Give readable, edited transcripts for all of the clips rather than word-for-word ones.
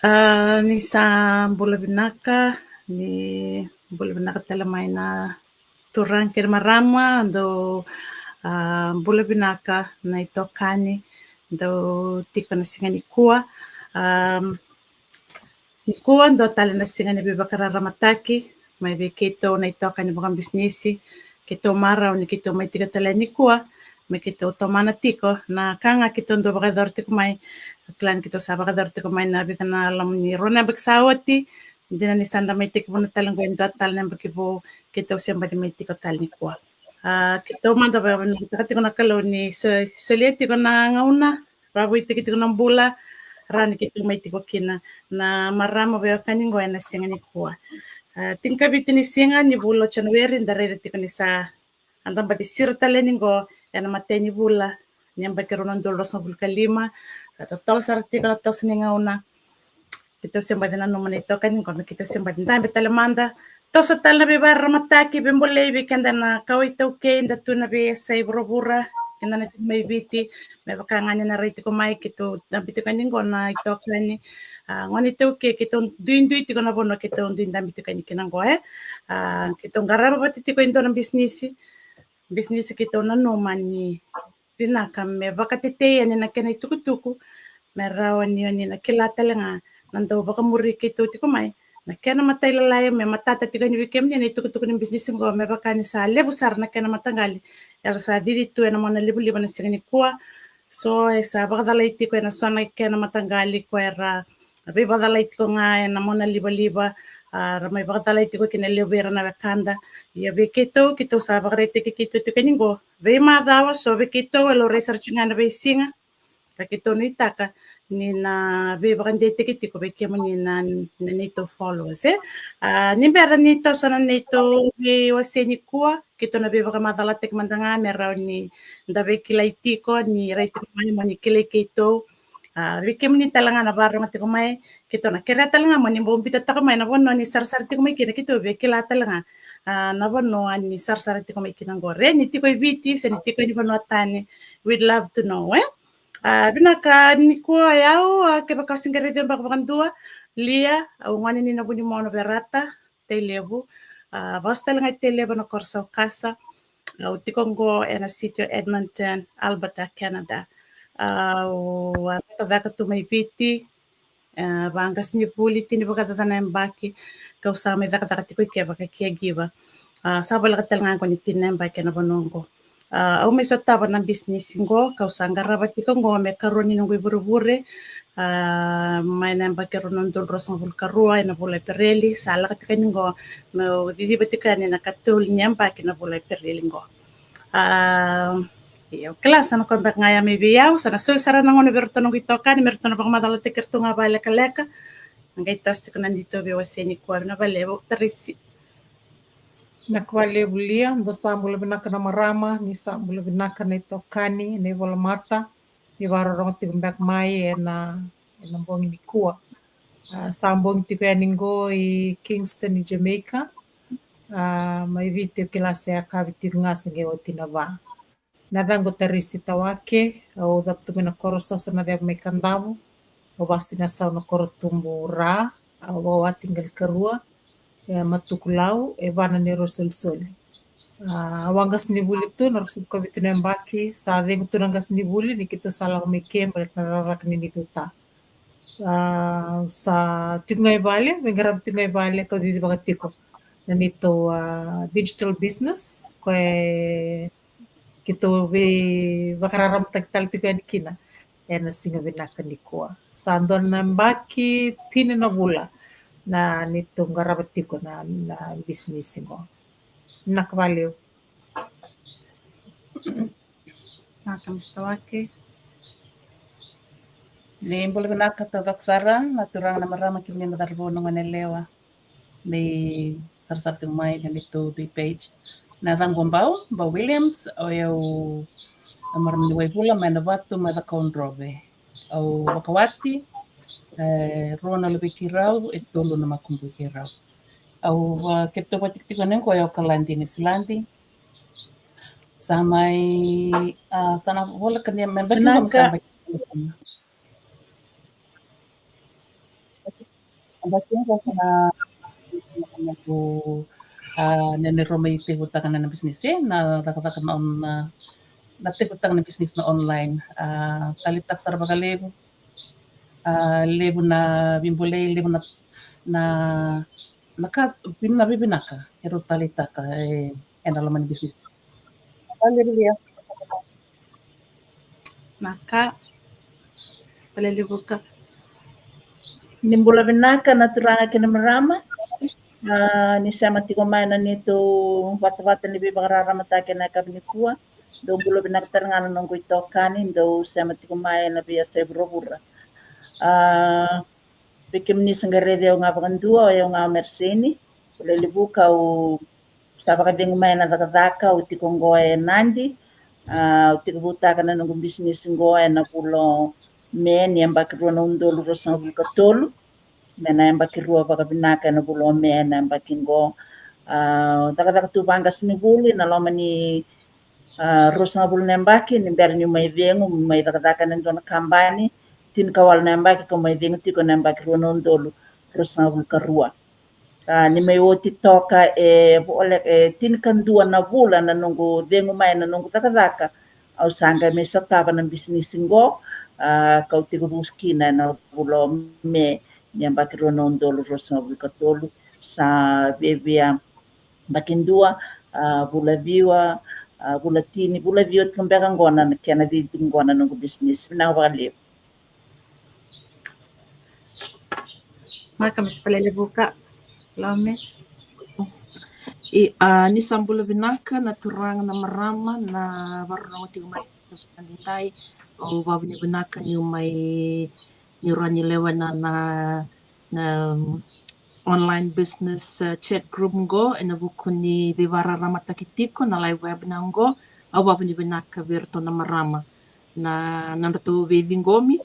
Ni sa mbola binaka, ni mbola binaka talamaina turang kir marama do mbola binaka na itokani do tiko na singa ni kua. Ni kua do tali na singa ni bibakara ramataki, mai be kito na itokani bukang bisnisi, kito marau ni kito mai tika tala ni kua, mai kito tomana tiko na kanga kito do bakador tiko mai klan kito sa bakador tiko mai na bitana alam ni rona baksawati dina ni sanda mai tiko na talang ko endo tal na bakibo kito siyamba di mai tiko tal ni kua. Kito manda ba tiko na kalo ni solia tiko na ngauna rabu tiko na bula rani kito mai tiko kina na marama ba kaningo na singa ni kua. Tingka bitini singa ni bulo Januari ndare tiko ni sa andam bati sirta leningo yana mateni bula nyamba keronon dolo sa bulkalima tau sarti kana tau sininga una kita semba dina no manito kan ko kita semba dina betale manda tau sa tal na be bar mataki be mbole be kanda na kawai tau ke inda tu na be sai burubura kanda na may biti me bakangani na rito ko mai kito dabito kanin ko na ito kani ngoni tau ke kito duin tiko na bono kito duin dabito kani kinang ko kito ngaraba batiti ko indo ng business kito na no mani pinaka me bakatite ani na kenay tukutuku merawani ani na kilata lang nando baka muri kito tiko mai na kena matay lalaya me matata tiko ni bikem ni tukutuku ni business ngo me baka ni sa lebu sar na kena matangali yar sa diri tu na mona lebu liba na singani kuwa so sa baka dalay tiko na so na kena matangali ko era abi badalay tiko nga na mona liba ramai bakadalay tiko kinalibera na kanda ya be kito sa bakarete kito tiko ningo be madawa so be kito lo research nga na be singa kakito no itaka ni na be bakandete kito be kemo ni na nito followers ni bera nito so na nito be waseni kuwa kito na be bakamadala tek mandanga meraw ni ndabe kilay tiko ni right mani mani kilay kito Rikem ni talanga na barang ti kumay kito na kira talanga mo ni bumbita ta kumay na bono ni sarsar ti kumay kina kito be kila talanga na bono ni sarsar ti kumay kinang gore ni ti koy biti sa ni ti koy ni bono tani we'd love to know binaka ni ko ayaw ke bakasing gari din bakandua lia ngani ni nabuni mo na berata te lebu basta lang te lebu na korsa kasa ti kongo na sitio Edmonton Alberta Canada vaka tu mai piti vangas ni puli tini baka tana mbaki kau sa mai vaka taka tiko ke baka kia giva sa bala katal ngan ko ni tinna mbaki na bonongo au mai sota ba na business ngo kau sa ngara ba tiko ngo me karoni ngo buru-bure mai na mbaki ronon dol rosong bul karua na bola pereli sala katika ngo no didi batika ni na katul nyambaki na bola pereli ngo Iyo kelas ano kon bak ngaya may biyaw sana sul sara nangon berto nung itokan merto na bang madala tikir tu nga bala kaleka ngay tos tiko nandito biwa seni kwa na balewo tarisi Nakwale bulia ndo sambula binaka na marama ni sambula binaka na itokani ni wala mata ni waro rong tiko mbak mai na mbong ni kuwa sambong tiko ya ningo i Kingston ni Jamaica mai vite kilase ya kabi tiko nga singe o tinaba nadango tarisi tawake au daptu mena korosa na deb mai kandavu o basu na sa na koro tumbu ra au tinggal kerua matukulau bana ni rosul soli wangas ni buli tu narusul ko bitu nembaki sa deng tu nangas ni buli ni kito salang mekem balik nararak ni nituta sa tingai bale mengarap tingai bale ko di bagatiko nanito digital business ko kito be bakararam tagtal tiko ni kina na singa binakan ni kuwa sandon nambaki tini na bula na nito ngarabat ko na business ko nakvalyo nakamstawake ni boleh benaka tawak sarang naturang na marama kini madarbo nung anelewa ni sarsar tumay na nito di page na Gombau ba Williams o yung amaram ni Waibula may nabatu may da Kondrove o wakawati Rona Lubikiraw itolo na makumbukiraw au kito patik-tikonen ko yung kalandi ni Silandi samay sana wala kanya member ko samay Ambating ko sa ko nene romay tigutan na business na takatakan on na tigutan na business na online talitak sa bagalebo lebo na bimbulay lebo na naka bibinaka pero talitaka enalaman business Haleluya. Maka palilibuka. Nimbula binaka na turanga kina marama. Ni sama tiko maina nito wata-wata ni bibagarara matake na kabnikua. Do bula binaka tarangana nongo itokani do sama tiko maina biya sebrobura. Bikim ni sangarede o nga pagandua o nga merseni. Palilibuka o sa pakading maina daka o tiko ngoe nandi. Tiko butaka na nongo business ngoe na pulo men yang bakirua na undolo rosa buka tolu mena yang bakirua baka binaka na bulo men yang bakingo taka tubanga sini buli na loma ni rosa bulo na baki ni ber ni mai vengo mai taka na ndona kambani tin kawal na baki ko mai vengo tiko na bakirua na undolo rosa buka rua ni mai oti toka ole tin kandua na bula na nungu vengo mai na nungu taka au sanga me satava na business ngo kau tigo buskina na bulo me yang bakiro no ndolo rosa buka tolu sa bebia bakindua bula viwa bula tini bula viwa tumbeka ngona na kena di ngona no business na wale Maka mas palilibuka. Lome. Ni sambula binaka na turang na marama na barang tigo mai andai o babu ni binaka ni umay ni rani lewa na online business chat group ngo na buku ni bibara rama takitiko na live web na ngo au babu ni binaka virto na marama na nandato bevingomi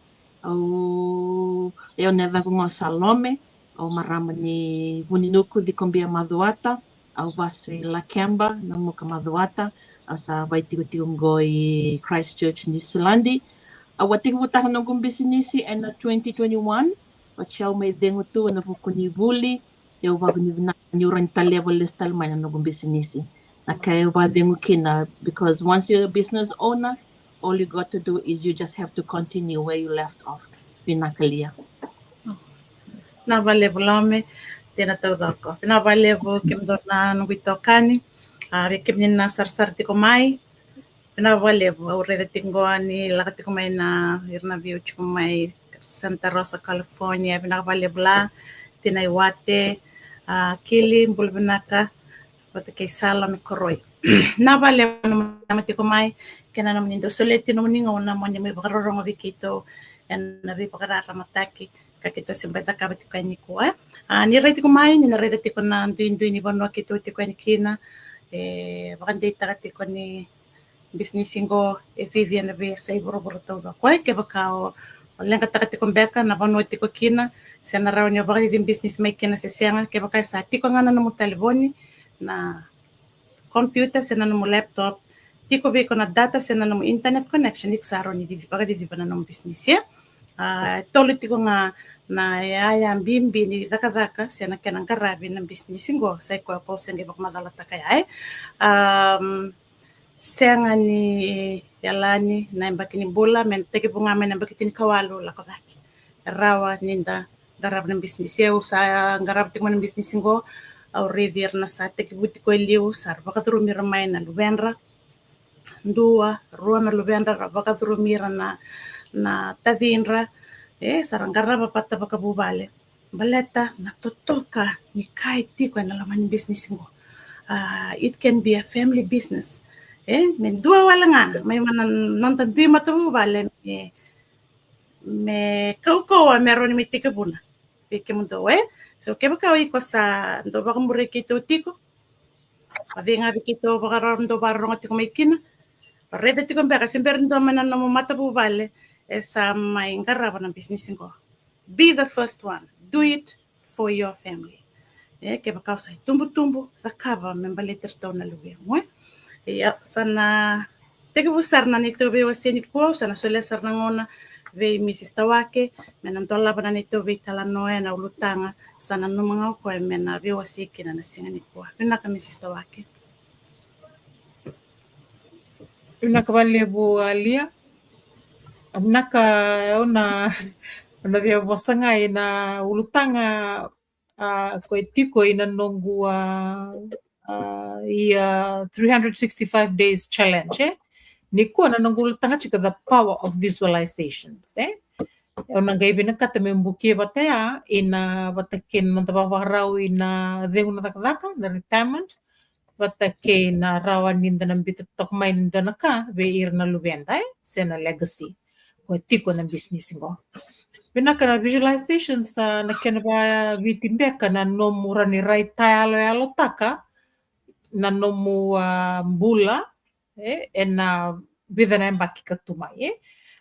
au eu neva ngo salome au marama ni buninuku dikombia maduata au basu la kemba na muka maduata asa vai tigo ngo i Christchurch New Zealand awati ko ta ng business na 2021 at siya may dengo to na buko ni buli eu bago ni na nyuran level listal man ng business kaya ba dengo kina because once you're a business owner all you got to do is you just have to continue where you left off pinakalia Na vale bulame tena tau dako. Na vale bu kim do na nuito kani. Kim na sar tiko mai. Na vale bu aurre tingo ani la tiko mai na irna view tiko mai Santa Rosa, California. Na vale bula tena iwate kili bulbinaka pati kay sala mi koroi. Na vale na tiko mai kena na mnindo soleti no mningo na mo ni mi bakarorong bikito en na bi bakarara mataki kakito simbata kabati kwa nikua ni rete ko mai ni rete ko na ndu ni bono kito tiko ni kina bakande tarate ko ni business ngo Vivian be sai boro to ko ke bakao lenga tarate ko beka na bono tiko kina sena raw ni bakay din business mai kina se senga ke bakay sa tiko ngana no taliboni na computer sena no laptop tiko be ko na data sena no internet connection iksaro ni bakay di bana no business ya tolo tiko nga na ya mbimbi ni daka sena kena karabi na business ngo sai ko po senge bak madala takay senga ni yalani na mbakini bola men teke bunga men mbakitini kawalo la kodaki rawa ninda garab na business ya usa garab tiko na business ngo au rivier na sa teke buti ko liu sar baka turumira mai na lubenra ndua ruana lubenra baka turumira na tavinra sarangaraba pata baka bubale baleta na totoka ni kai tiko na laman business ngo it can be a family business men dua wala nga may manan nonton di mata bubale me kau meron mi tika buna pike mundo so keba kau iko sa ndo baka mure kito tiko pavinga bikito baka ram do barong tiko may kina parede tiko baka simber ndo manan no mata bubale esa mai ngaraba na business ngo be the first one do it for your family ke baka sa tumbu sakaba membaleter to na luwe mo ya sana teke busar na nito be waseni ko sana sole sar na ngona vei Mrs. Tawake, mena ndola bana nito vei talanoe na ulutanga sana no mga ko mena vio asiki na nasinga ni kwa. Vinaka Mrs. Tawake. Vinaka vale bu alia. Vinaka ona via wasanga ina ulutanga ko tiko ina nongu ia 365 days challenge. Niko na nongu ulutanga chika the power of visualizations. Ona ngai binaka te membuki batea ina batakin na tabawarau ina deuna takadaka na retirement batake na rawa ninda ng bita tokmay ninda naka be ir na lubenda sena legacy ko tiko ng business ngo. Binaka na visualizations na kena ba vitimbeka na nomu rani raita alo taka na nomu mbula na bida na mbaki katumay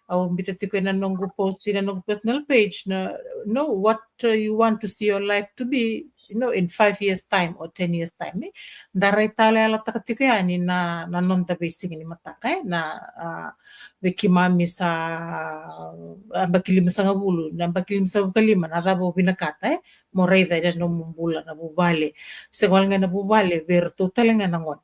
au bita tiko na nongu post na nongu personal page na know what you want to see your life to be in 5 years time or 10 years time darai tale ala takatiko yani na nonta basing ni mataka na bekimami sa ambakilima sa ngabulu na ambakilima sa kalima na dabo binakata moray da no mumbula na bubale segwal nga na bubale ver total nga nangon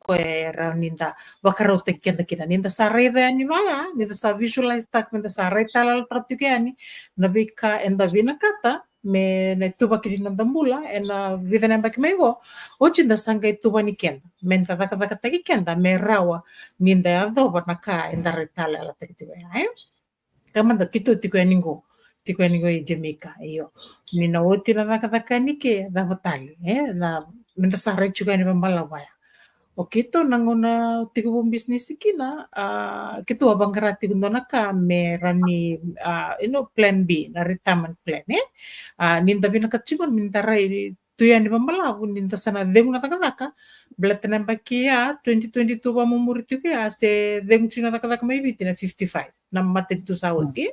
ko era ninda bakarau tekenda kina ninda sa reda ni maya ninda sa visualize tak ninda sa reta ala takatiko yani na bika enda binakata me na tuba kiri na dambula na vida na baki mego ochinda sanga tuba ni kenda menta daka taki kenda me rawa ninda adoba naka enda retala ala takitiwa ya kamanda kitu tiko ningo i Jamaica iyo nina oti na daka nike da batali na menta sare chuga ni bambalawaya o kito nangona tiko bom business kina kito abangkarati gundona ka merani plan B na retirement plan ninda binakatsingon mintarai tuyan di bambalabu ninda sana demu na takadaka blatana bakia 2022 ba mumuriti ya se demu china takadaka may biti na 55 na matentu sa oti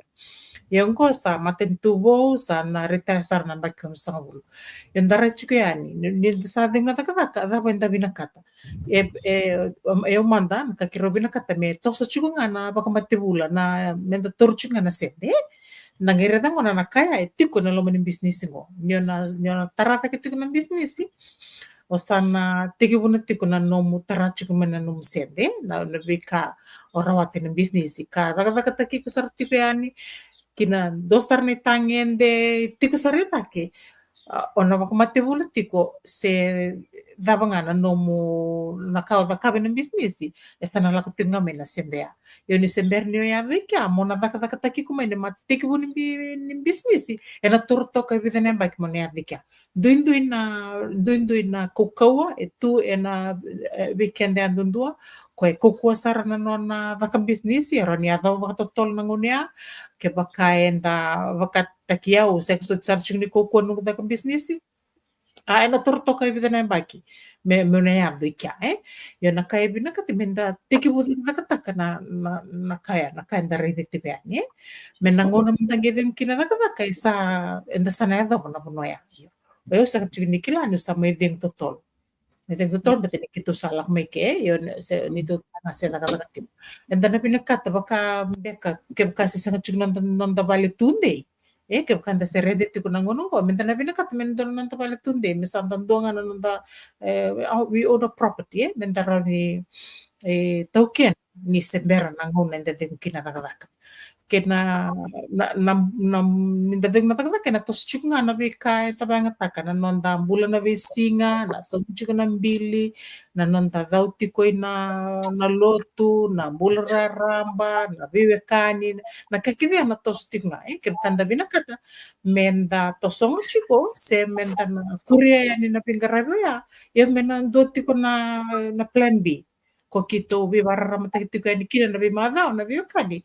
yung ko sa matentubo sa na retesar na bakyo sa ngulo yung daretso ko yan ninda sa demu na takadaka da benda binakata eu manda kakiro binakata me toso chugo nga na baka matibula na menda torchu nga na sende nangira da ngona nakaya tiko na loman business ngo nyo na tarata ke tiko na business o sana tiki buna tiko na nomu tarachu ko man na nomu sende na bika orawati na business ka daga taki ko sar tiko yani kina dostar ni tangende tiko sarita ke ona baka matibula tiko se daba nga na nomu nakao da kabe ng business esa na lako tinga me na sembea yo ni sember niyo ya vika mo na daka taki ko may na tiki bu ni business na turto ka vida na baki mo na vika duin na kokawa etu na weekend andundua ko kokwa sara na no na daka business ro ni ado baka totol na ngunya ke baka enda baka takia o sexo searching ni kokwa no daka business na turto kay vida na baki me na ya vika yo na kay binaka timenda tiki bu nakataka na kaya nda rede tikani me nangona mtangeden kina nakataka isa enda sana da bona bonoya yo sa chini kila no sa medeng totol bete kito salak may ke yo nito na se nakataka enda na pinakata baka beka ke kasi sa chignan nda bali tunde ke kanda se rede tiko nangono ko minta na binakat mendo nanta pala tunde misal tandonga nanta we own a property minta rani token ni sembera nangono nende de kina nakaka kena ninda de nakaka na tos chunga na bika tabanga taka na nonda bulan na besinga na so chunga na bili na nonda dauti ko na lotu na bulra ramba na biwekani na kakivya na tos tinga ke kanda binakata menda tosong chiko se menda na kuria yani na pingarabo ya mena doti ko na plan B ko kito biwara matakiti ko ni kina na bimada na biwekani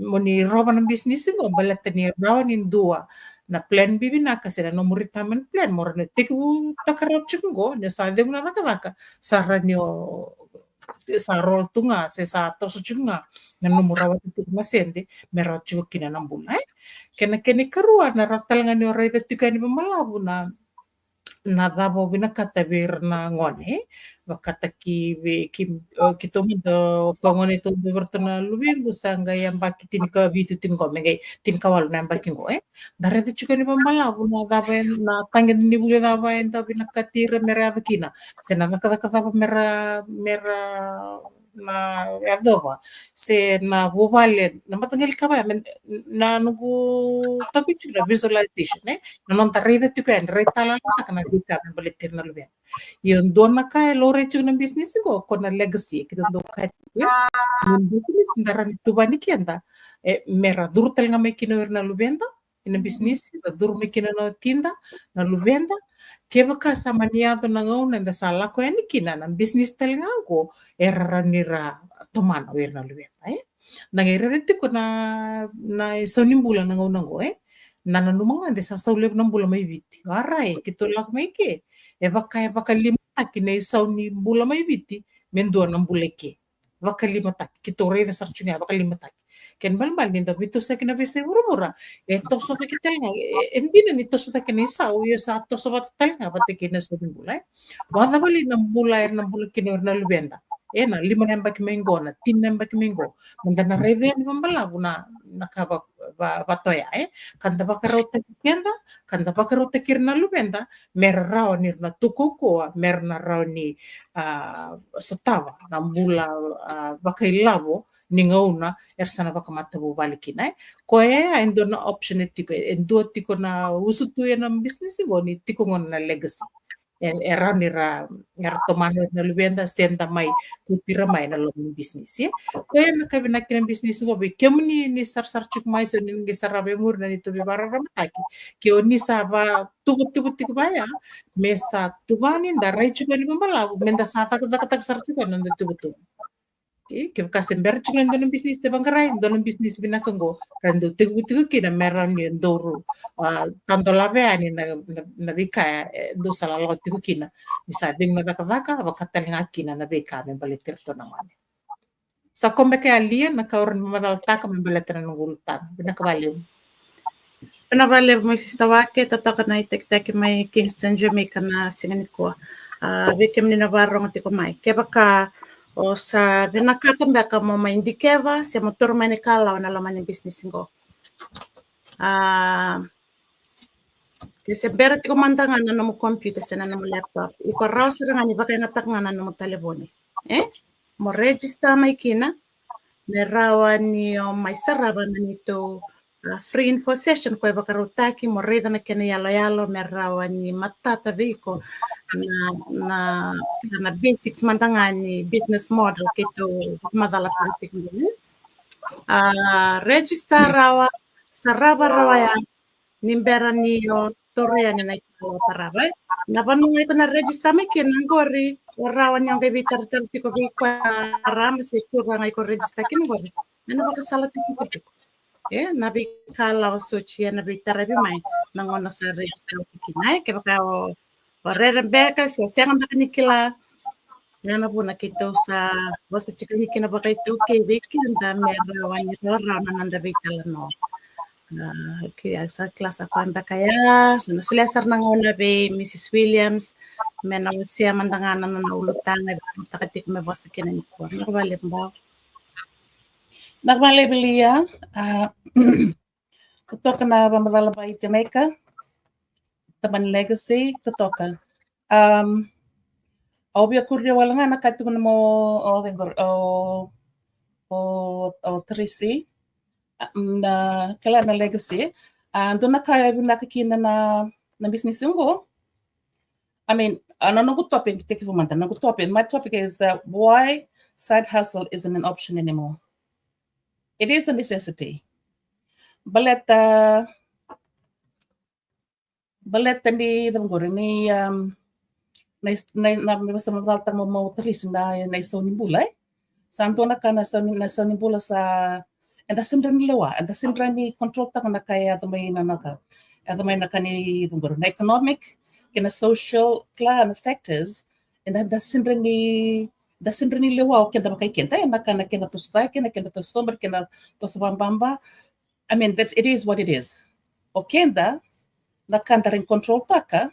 moni roba ng business ngo balata ni rawan in dua na plan B binaka sila no retirement plan mo na tiku takarap chungo na sa de na nakaka sara nyo sa rol tunga se sa to chunga na no murawat tu masende merat chu kina nambula kena kene karua na ratal nga ni rede tikani malabu na na davo bina kata bir na ngone wakata ki to ko ngone to bertana lubengu sanga yang baki tin ka vitu tin ko mege tin ka walu na baki ngo dare te chuka ni pambala na davo na tangen ni bule davo enta bina katira mera vakina sena kata kata mera na adova se na vovale na matangal ka ba na nugu topic chula visualization na non tarrida tu kan retala ta kana dika men baletir na lubya yon dona ka lore chu na business go kona legacy kita do ka mun business ndaran tu bani kenda mera durtal nga mekino na lubenda ina business da dur mekino na tinda na lubenda keva ka samaniado na ngauna da sala ko yani kina na business tel nga go era nira tomana wer na lubenda nangere rete ko na sonimbula na ngauna go nana numanga de sa saule na bula mai viti arai kito lak mai ke e vaka lima taki nei sauni bula mai viti mendua na bula ke vaka lima taki kito re de sarchunya vaka lima taki ken bal ninda vito sa kina vese mura to so sa kitelnga endina ni to so ta kina sau yo sa to so batalnga bate kina so bula wada bali na bula kina na lubenda na lima nembak mengo na tin nembak mengo mendana rede ni bambala buna nakaba batoya kanta bakarota kenda kanta bakarota kirna lubenda merrao nirna tukuko merna raoni satawa na bula bakailabo ningauna ersana bakamata bo balikina ko endona option etiko endo tiko na usutu na business go ni tiko na legacy era nira tomano na lubenda senda mai kutira mai na lobby business ko na kabina kina business go be kemni ni sar chuk mai so ni sarabe mur na to be barara mataki ke oni saba tubu tiko baya mesa tubani da rai chuka ni bambala menda sata ka sar chuka na tubu ke kasember chuka ndon business te bangrai ndon business bina kango rando tigu kina meran ni ndoro tanto lave ani na bika do sala lo tigu kina bisa ding na vaka vakatal ngakina na bika me baletir to na mane sa kombe ke alia na kauran madal taka me baletir na ngultan bina kavalium Pena vale mo sistawake tataka na itek mai Kingston Jamaica na singani ko vikem ni navarro ngati ko mai ke baka o sa binakata mbaka mo maindikeva se motor mane kala na lamani business ngo ke se bera tiko mandanga na mo computer sana na mo laptop iko rouser ngani baka ngatak ngana na mo telefoni mo register mai kina merawa ni o mai saraba na nito free info session ko baka rotaki mo reda na kena yalo merawa ni matata viko na basics mandangani business model kito madala politik ngene register rawa saraba rawa ya nimbera ni yo toria ni na ito paraba na panu ito na register me kinangori rawa ni ang bitar tiko ko ram se ko ngai ko register kinangori ano baka sala tiko nabi kala o sochi na bitar bi mai nangona sa register kinai ke baka o Rebecca, so siang nikila yana puna kito sa basta chika nikina baka ito viki anda mera wani rara nanda vikala no kaya sa klasa ko anda kaya so nasulia sar nangona be Mrs. Williams mena siya mandangana na naulutan na takatik me basta kina niko nakabali mbaw Nakbale belia kutoka na Bambala by Jamaica taman legacy kutoka obvio kuryo wala nga nakatu na mo Trisi na kala na legacy ando nakakina na business ngo I mean ano topic take for manta topic my topic is why side hustle isn't an option anymore. It is a necessity. Baleta ni damgore ni na sa mabalta mo tris na soni bulay santo na kana soni bula sa and the simran lewa and the simran ni control ta na kaya may naka may nakani damgore na economic kina social clan factors and the simran ni lewa kenda makay kenta nakana kina to stay kina to stomach kina to bamba I mean it is what it is. Okenda nakanda rin control taka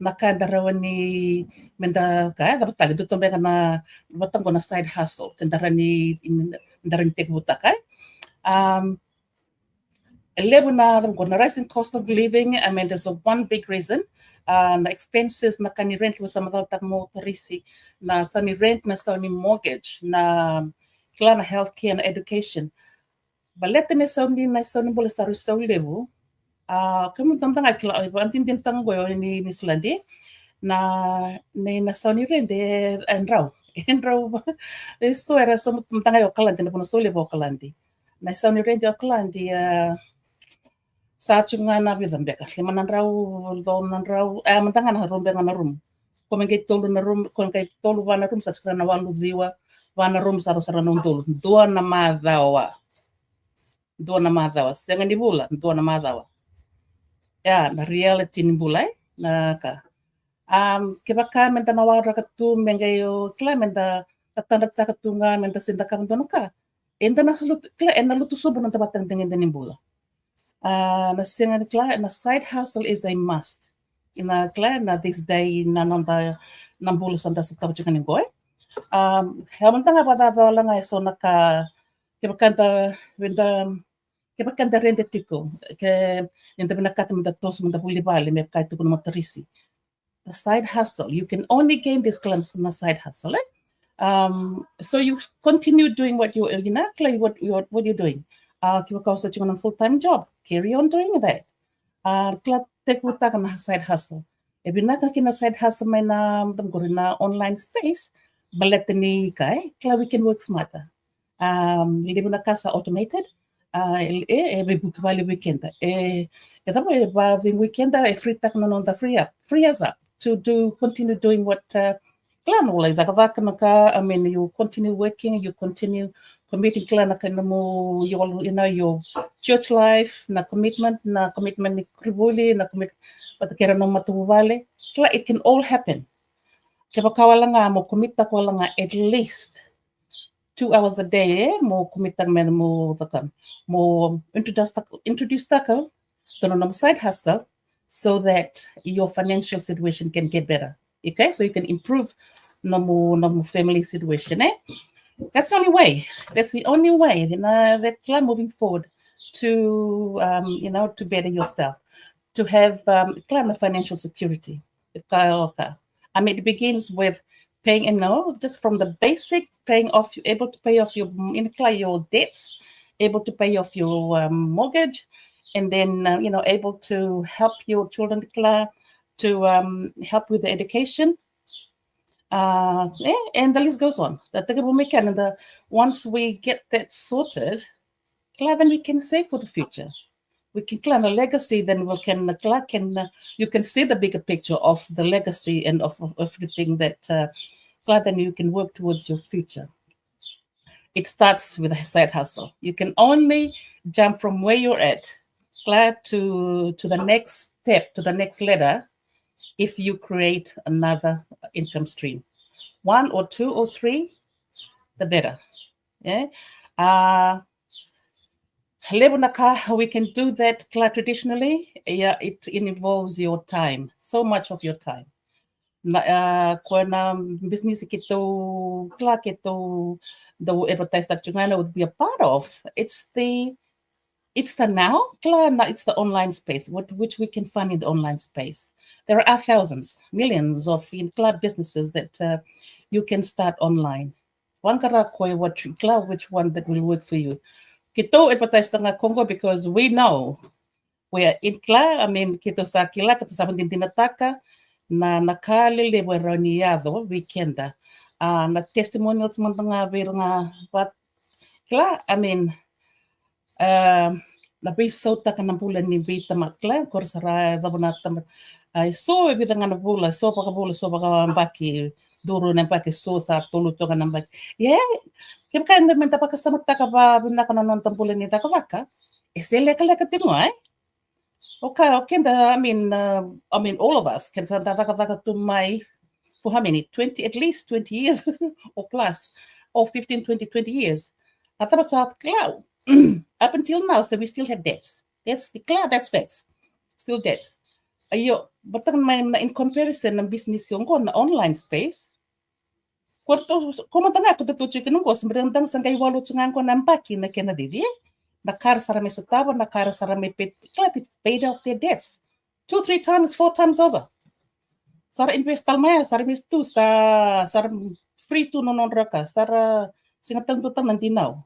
nakanda rawani menda ka da batali tu também na batang na side hustle kendarani mendarani tek butakai level na the rising cost of living. I mean, there's one big reason. Na expenses na kani rent was some tak mo tarisi na sani rent na sani mortgage na klana healthcare and education. Balete ne sani na sani bola saru sau level. Kamu tentang akila antin tentang goyo ni Sulandi na sani rent enrau eso era some tentang ayo kalandi na puno sau level kalandi na sani rent yo kalandi sa chunga na bidam beka lima nandrau do nandrau mantanga na rombe na room como que tolu na room con que tolu va na room sa tsana walu diwa va na room sa sara no tolu do na madawa senga ni bula do na madawa ya na reality ni bula na ka ke baka menta na wara ka tu mengayo kla menta tatanda ka tunga menta sinda ka ndo ka enda na salut kla ena lutu sobo na tabatang dengan ni bula na senga kla na side hustle is a must ina kla na this day na nanda nambulu sanda sa tabu chika ningoy hamantanga pada wala nga so naka kebakanta wenda kebakanta rente tiko ke nenda binakata menda tos menda puli bali me kai tuku motorisi the side hustle you can only gain this class from a side hustle so you continue doing what you what you're doing kibakausa chika full-time job carry on doing that kla take wuta kana side hustle ebinaka kina side hustle may na na online space baletani kai kla we can work smarter libo na casa automated book vale weekend tamo ba the weekend free tak no the free us up to continue doing what kla no like that I mean you continue working you continue committing kla na kanamo your church life na commitment ni kribuli na commit patakera no matubale kla it can all happen kaya kawala nga mo commit ta ko nga at least 2 hours a day mo commit mo takan mo introduce taka to no side hustle so that your financial situation can get better okay so you can improve no family situation that's the only way that moving forward to to better yourself to have financial security I mean it begins with paying just from the basic paying off able to pay off your debts able to pay off your mortgage and then able to help your children to help with the education and the list goes on once we get that sorted then we can save for the future we can plan a legacy then you can see the bigger picture of the legacy and of everything that then you can work towards your future it starts with a side hustle you can only jump from where you're at to the next step to the next ladder if you create another income stream 1 or 2 or 3 the better we can do that traditionally it involves your time so much of your time business the advertise that Chungana would be a part of it's the now it's the online space which we can find in the online space there are thousands millions of businesses that you can start online which one that will work for you Kito advertise tanga Congo because we know we are in I mean kito sa kila kito sa tinataka na nakalele weroniado weekenda na testimonials mga biro nga but kila I mean na biso ta kanang bulan ni bita matla korsara dabona tam ay so bita nga bula so paka baki duro na baki so sa tuluto kanang baki kaya kaya menta pa kasama taka ba binaka na non tambulan ni taka vaka leka timo okay I mean all of us can sa taka to my for how many 20 at least 20 years or plus or 15 20 years ataba sa cloud up until now so we still have debts that's facts still debts Ayo, batang may na in comparison ng business yung ko na online space. Como tanga ko tutuchi kinung ko sembrang tang sangay walo tsungan ko nampaki na kena divi. Nakar sarame sutaba, nakar sarame paid off their debts 2, 3 times, 4 times over. Sara invest talmaya, sara mistu, sara free tu non raka, sara singatang tutang nandinaw.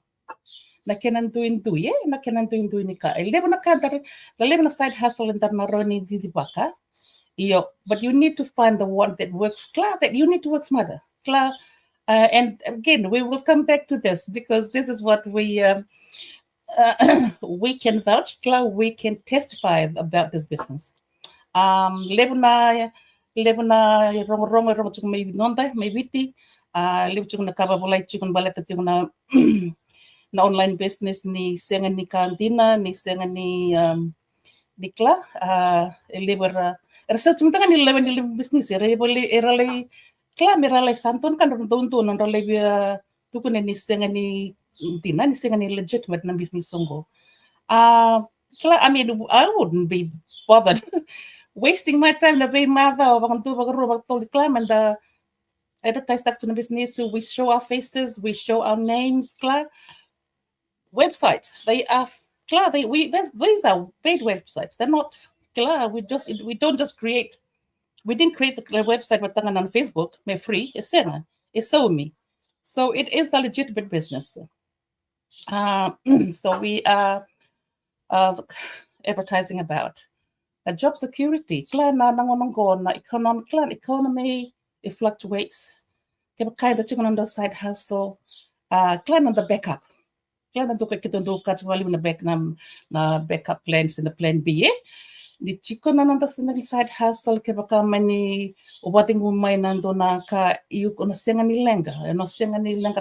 Na kenan tuin tu ye, na kenan tuin tu ni ka. Lebo na kadar, lebo na side hustle and that maroni di baka. Iyo, but you need to find the one that works. Klar, that you need to work smarter. Klar, and again, we will come back to this because this is what we can vouch. Klar, we can testify about this business. Lebo na rong chung may nonda, may witi. Lebo chung na kababulay chung baleta chung na na online business ni senga ni kantina ni senga ni dikla lebar rasa cuma tangan ni leban ni business erale kla merale santon kan ronton non rale bia tukun ni senga ni tina ni senga ni legitimate na business songo kla I mean I wouldn't be bothered wasting my time na be mother bang tu bang ro bang tol kla manda advertise that to the business we show our faces, we show our names kla websites, they are klar, these are paid websites. They're not klar. We don't just create. We didn't create the website with on Facebook. We're free. It's so me. So it is a legitimate business. So we are advertising about job security. Klar na nangonongo na economy it fluctuates. Kind of chicken on the side hustle. Klar on the backup. Kaya na doon kita doon wali na backup plans na plan B di chiko na nanta sa side hustle ke baka mani ubating umay nando na ka iu ko na senga ni lenga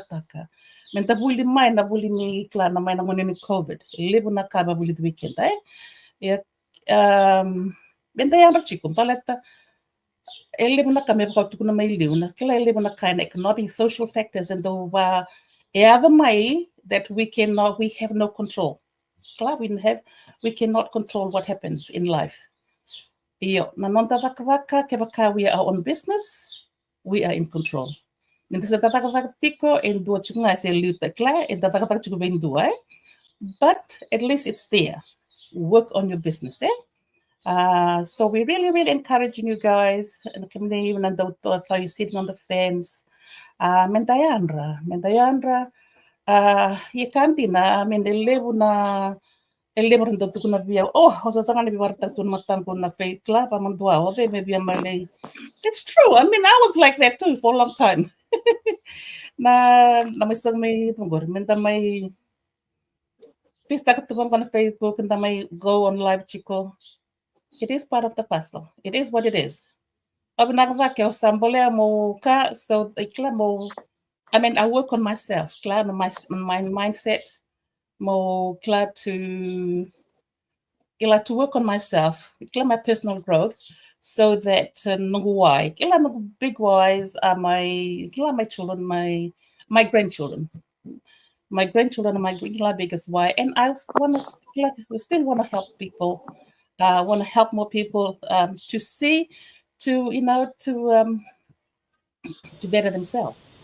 taka menta buli mai na buli ni kla na mai na ngone ni covid libo na ka ba buli the weekend ya benda ya chiko paleta ele na ka me ba tu na mai liu na kla ele na ka na economic social factors and the other mai that we have no control. We cannot control what happens in life. Iyo, na nonta vaka ke baka we are on business, we are in control. Ninte sa vaka tiko en dua chunga se luta kla en vaka chunga ben dua. But at least it's there. Work on your business there. So we're really, really encouraging you guys and coming even and you're sitting on the fence. Mendayandra. Ye kantina men elevo ndo tukuna via osa tanga ni warta tun matan kun na fake club amandua ode maybe amale. It's true. I mean I was like that too for a long time. na may sang may pungor menta may pista ka tukon on Facebook and may go on live chico. It is part of the puzzle. It is what it is. Abinakva ke osambole mo ka so mo I mean, I work on myself, glad on my mindset, more glad to work on myself, glad my personal growth, so that why, big wise are my children, my grandchildren. My grandchildren are my biggest why, and I still want to help people. Want to help more people to better themselves.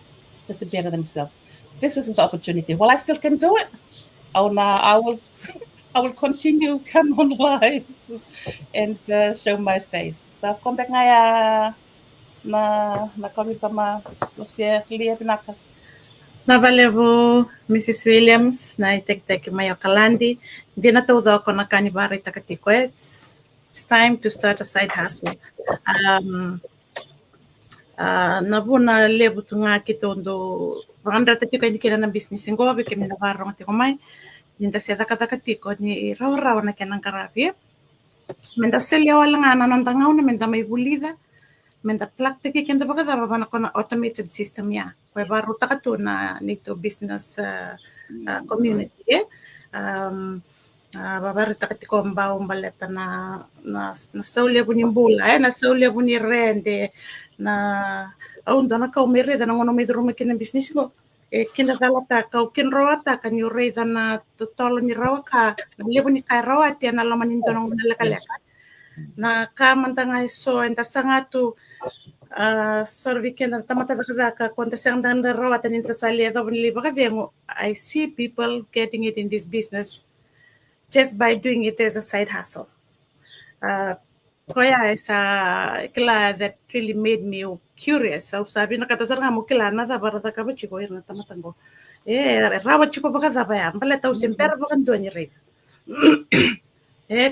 Just to better themselves. This is the opportunity. While I still can do it, I will continue come on live and show my face. So come back na kami pa masya liya pinaka. Navalevo Mrs. Williams na itek mayo kalandi. Di na to ko na kanibari takatiko. It's time to start a side hustle. Nabuna lebu tunga kitondo randa tati kay kina na business ngo be kemi na barong ti komai ninda sia taka tiko ni raw na kenang karabi menda selya wala nga nan tangaw na menda may bulida menda plak tiki kenda baka da bana kona automated system ya ko baro takato na nito business community babar takati ko mbao mbaleta na saulia bunimbula na saulia bunirende na onda na ka umere na ngono medro mekina business ko kinda dalata ka kin rawata kan yure na totolo ni rawaka na lebo ni ka rawati na laman nindo ng nalakaleka na kamantanga so enta sangatu sort of weekend tamata ka konta sang dan rawat and inta salia do li baka vengo. I see people getting it in this business just by doing it as a side hustle. Koya esa kila that really made me curious. So sabi na katasar nga mo kila na sa barata ka ba chiko na tamatango. Rawat chiko baka sa baya. Pala tau simper baka doon ni Rave.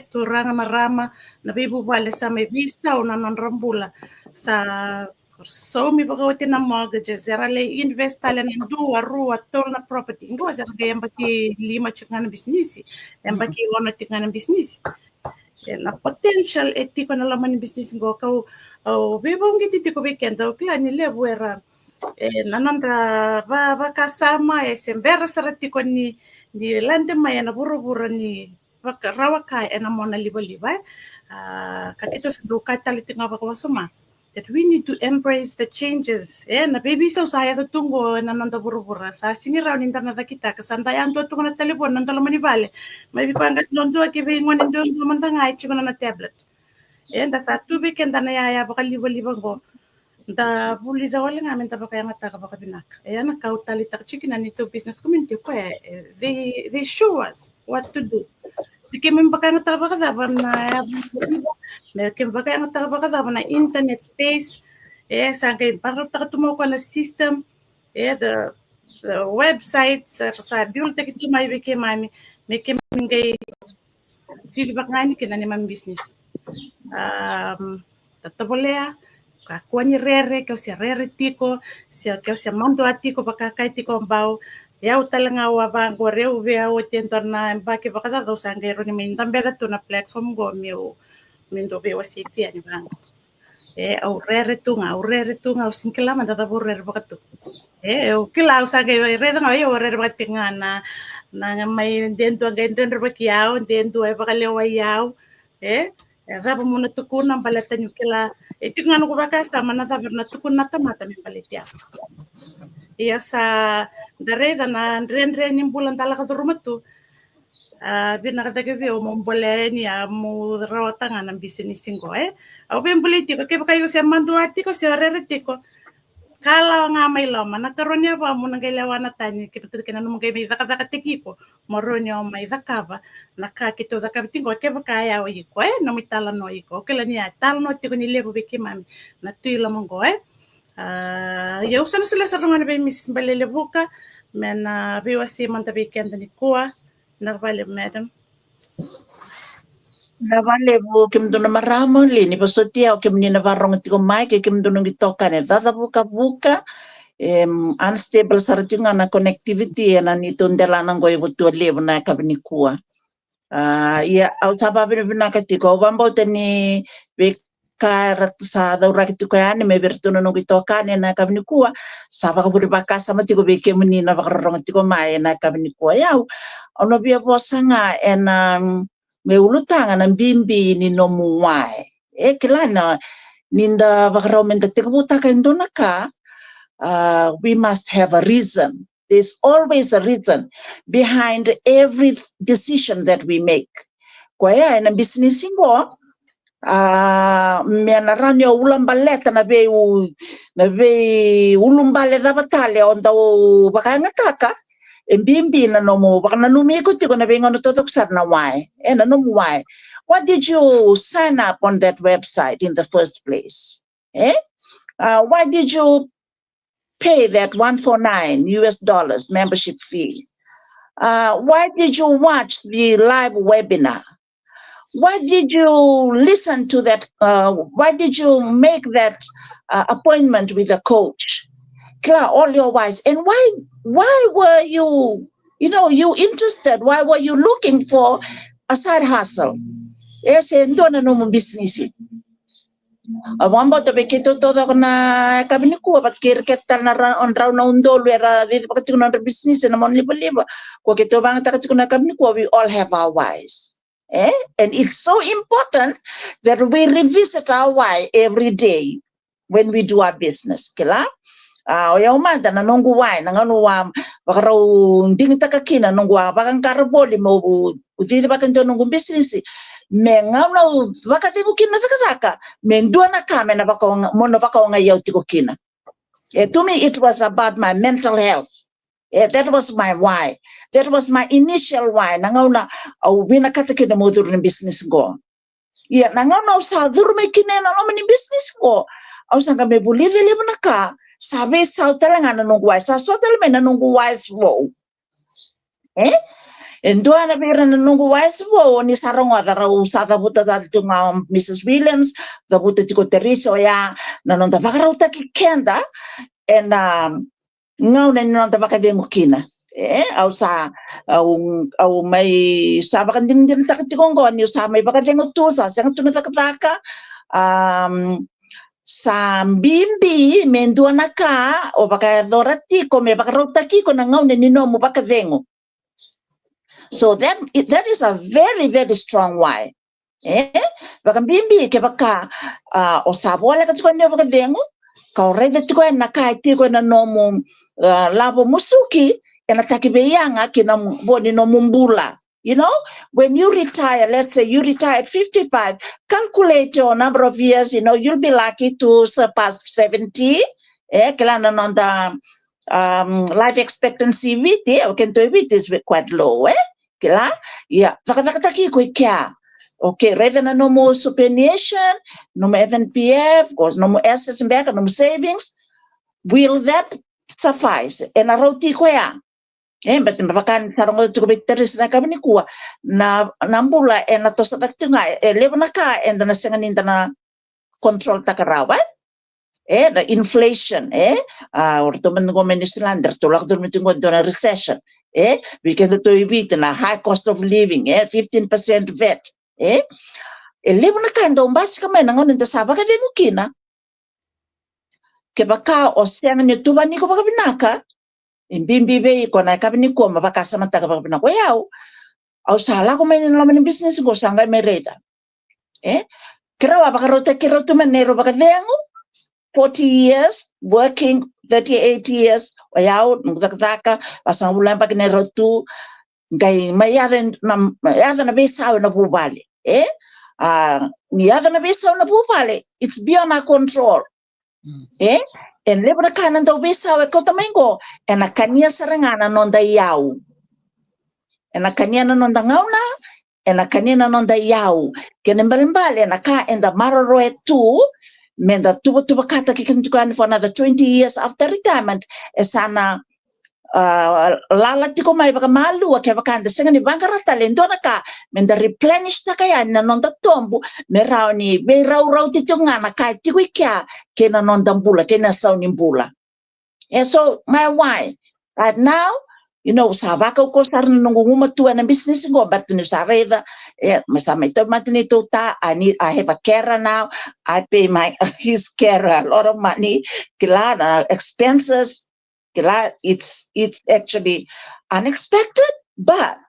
Turanga marama na bibubale sa may vista o nanon rambula sa so mi baka wati na mortgages era le invest tala na dua rua tol na property ngo sa kaya baki 5 chika na business baki 1 tika na business na potential etiko na laman business ngo ka o bibong giti ko weekend o kila ni levo era nanonda ba kasama sembera sarati ko ni lande maya na buru ni rawa kai ena mona liba kakito sa duka taliti nga baka wasuma that we need to embrace the changes na baby so saya to tungo na nanda buru sa siniraw ninda na kita kasandayan to tungo na telepon nanda lamani bale may bipangas nondo ki bingon ndo manda ngai chiko na tablet da sa tubi kenda na yaya baka liba go da buli da wala ngamen ta baka yanga ta baka binak na kautali ta chicken nito business community ko they show us what to do. Kami baka nga taga na internet space, sangkay parang takatumo ko na system, the website sa build take to my wiki mami, may kami fili baka ni kina ni mam business. Tatabolea, kakuha ni rere, kau si rere tiko, kau si mando atiko baka kay tiko ambao. Yau talanga wa bang ko reu vea o tentor na baki baka da sangay ro ni min tambeda to na platform go mindo be wasiti ani bang au rere tunga o sinkela manda da borre baka to o kila o sangay rere nga yo rere baka tinga na may dento ang dento baki yao dento ay baka lewa yao raba mo na tukun ang balatan yung kila tinga no ko baka sama na da na tukun na tamata min palitia sa dare na ren yung bulan talaga sa rumah tu binakatagabi o mumbole niya mo rawatan ng business ko o ben buliti ko kaya kayo siya manduati ko siya rereti ko kala nga may lama nagkaroon niya ba mo nang gailawan na tani kipatid ka na nung may zakatiki ko moro niya may zakaba nakakito zakabitin ko kaya kaya o iko namitala no iko kala niya talo no tiko nilebo biki mami natuila mong ko eu sana sila sa mga nabi Miss Balelebuka men biwasi man tabi kenda ni kuwa narvale madam Navale bu kim do na maramo li ni pasotia o kim ni navarong tiko mai ke kim do ngi toka ne dada buka unstable sartinga na connectivity na ni tondela na ngoi butu lebu na kabini kuwa ia au sababu bina katiko wambo tani karat sa daw rakit ko yan may bertuno nung ito kanin na kami ni kuwa sa baka buri baka sa matiko beke muni na bakarong tiko may na kami ni kuwa yaw ono biya bosa nga may ulutangan ng bimbi ni nomuway kilana ninda bakarong menta tiko buta ka ndo na ka we must have a reason. There's always a reason behind every decision that we make kaya na business mo mena ranyo ulam baleta na be ulum bale da batale onda o baka ngataka embimbi na no mo baka nanumi ko tiko na be ngono totok sar na why na no why what did you sign up on that website in the first place why did you pay that $149 membership fee why did you watch the live webinar? Why did you listen to that? Why did you make that appointment with a coach? All your whys. And why were you interested? Why were you looking for a side hustle? Yes, and don't know business. Wambo to be kito to na kabini ko pat kirketa na on raw na undol era di pakati na business na mon liba ko kito bang takati na kabini ko we all have our whys. And it's so important that we revisit our why every day when we do our business. Kila? Oyaw manda na nungu why nanganu wa bakaraw ding takakina nungu wa bakang karaboli mo udiri bakan do nungu business me ngauna vakadengu kina taka me ndua na kame na mono vakaonga yau tiko kina. To me, it was about my mental health. That was my why. That was my initial why. Nangauna au vina kata kina modur ni business go. Nangauna sa durme kina na lo ni business go. Au sanga me bulive le ka sabe sa talanga na nungu wise. Sa so talame na nungu wise wo. Endua na pera na nungu wise wo ni saronga dara usada buta tunga Mrs. Williams, da buta tiko Teresa ya na nonda bakarauta ki kenda and ngau na nonda bakadengu kina. Au sa au mai sa bakanding din takatikongo ni sa mai bakadengu tu sa sang tuna takataka sa bimbi mendua na ka o bakadorati ko me bakarauta ki ko na ngau na nino mo bakadengu. So that is a very, very strong why. Baka bimbi ke baka o sabola ka tiko ne baka dengu ka rede tiko na ka tiko na nomo labo musuki na takibeyanga kina boni no mumbula. You know, when you retire, let's say you retire at 55, calculate your number of years, you know, you'll be lucky to surpass 70. Kailangan on the life expectancy viti, is quite low, Kila, yeah, takataki ko kya. Okay, rather than no more superannuation, no more FNPF, because no more assets and back, no more savings, will that suffice? And I wrote ko ya. But mabakan sarong to be teris na kami ni kuwa na nambula and na to sa taktunga level na ka and na singanin na control takarawa. The inflation, or to man go Ministlander to lock them to go to a recession, we can do it in a high cost of living, 15% VAT, a live na kind of basika man on the Sabaka de Mukina. Kebaka or seven to Baniko Bakabinaka, in Bimbi, Kona Cabinico, Mavakasamata Babinakoyao, or Salagoman in Roman business go Sanga Mereda. Kerawa Bakarota Kero to Manero Bakadengo. 40 years working, 38 years, wayao ngaka pasang bulan pag nerotu ngay mayaden na besaw na bubali niyada na besaw na bubali, it's beyond our control. And lebra kanan daw besaw ko tamengo and a kanya sarangana non da yaw and a kanya non da ngauna and a kanya non da yaw kenembalimbali and a ka and the maroroe too. Menda tuba kata kikan for another 20 years after retirement sana lala tiko mai baka malu ke baka anda senga ni bangara talento na ka menda replenish ta kaya na nonda tombu merau ni be rau titunga na ka tiko kya ke na nonda bula ke na sauni bula. And so my why right now, you know, sabaka ko sar nungu tu na business go but no sareda masama ito matinito ta I have a carer now. I pay his carer a lot of money. Kila expenses. Kila it's actually unexpected, but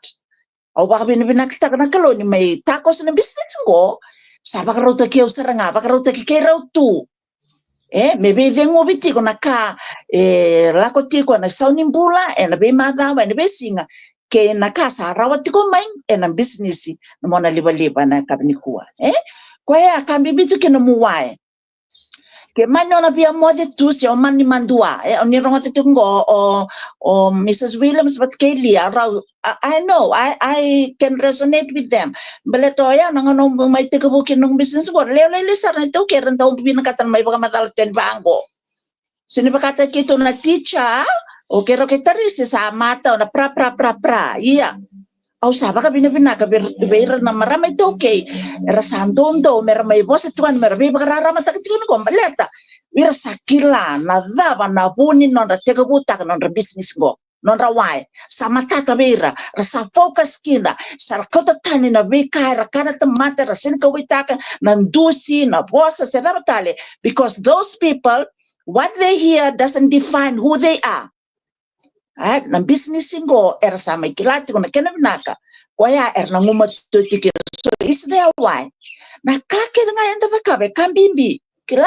baka binakita ka na kalon may takos na business go sabaka rota kiyo saranga baka rota kikeraw tu. Maybe vengo biti ko naka lako tiko na sauning bula and be mada and be singa ke nakasa rawati ko main and business na mona liba na kabnikua kwa kambi bitu ke no muwai ke manyo na bia mode tu si o mani mandua oni rongote tungo o Mrs. Williams but Kaylee I know I can resonate with them beletoya nangono may tikabukin ng business ko lele sar na to ke renta binakatan may pagamatal ten bango sinipakata kito na teacher o kero kitarisi sa mata o na pra iya au saba ka binabinaka beira na maramay to okay rasandondo meramay boss tuan merabi bakararama takitun ko baleta wir sakila na daba na buni non da tegabuta non da business go non da why sama tata beira rasa focus kina sarkota tani na bika rakana tamata rasin ka witaka nandusi na boss sa tale because those people what they hear doesn't define who they are. Na business go sama kilati ko na kenabnaka kwaya na ngumatutikir so is there why na kake nga yanda kabe kambimbi kila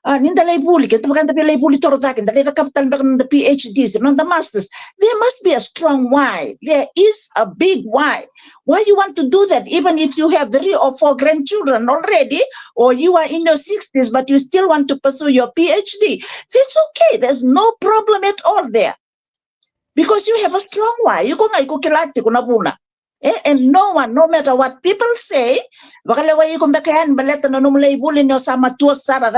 ninda lei puli, kita bukan tapi lei puli torotak, ninda lei kapital bukan the PhDs, non the masters. There must be a strong why. There is a big why. Why you want to do that, even if you have 3 or 4 grandchildren already, or you are in your 60s, but you still want to pursue your PhD. That's okay. There's no problem at all there. Because you have a strong why. You go ngai kukilati kuna buna. And no one, no matter what people say, bakalawa you come back and baleta no numulay bulin no sama tua sara.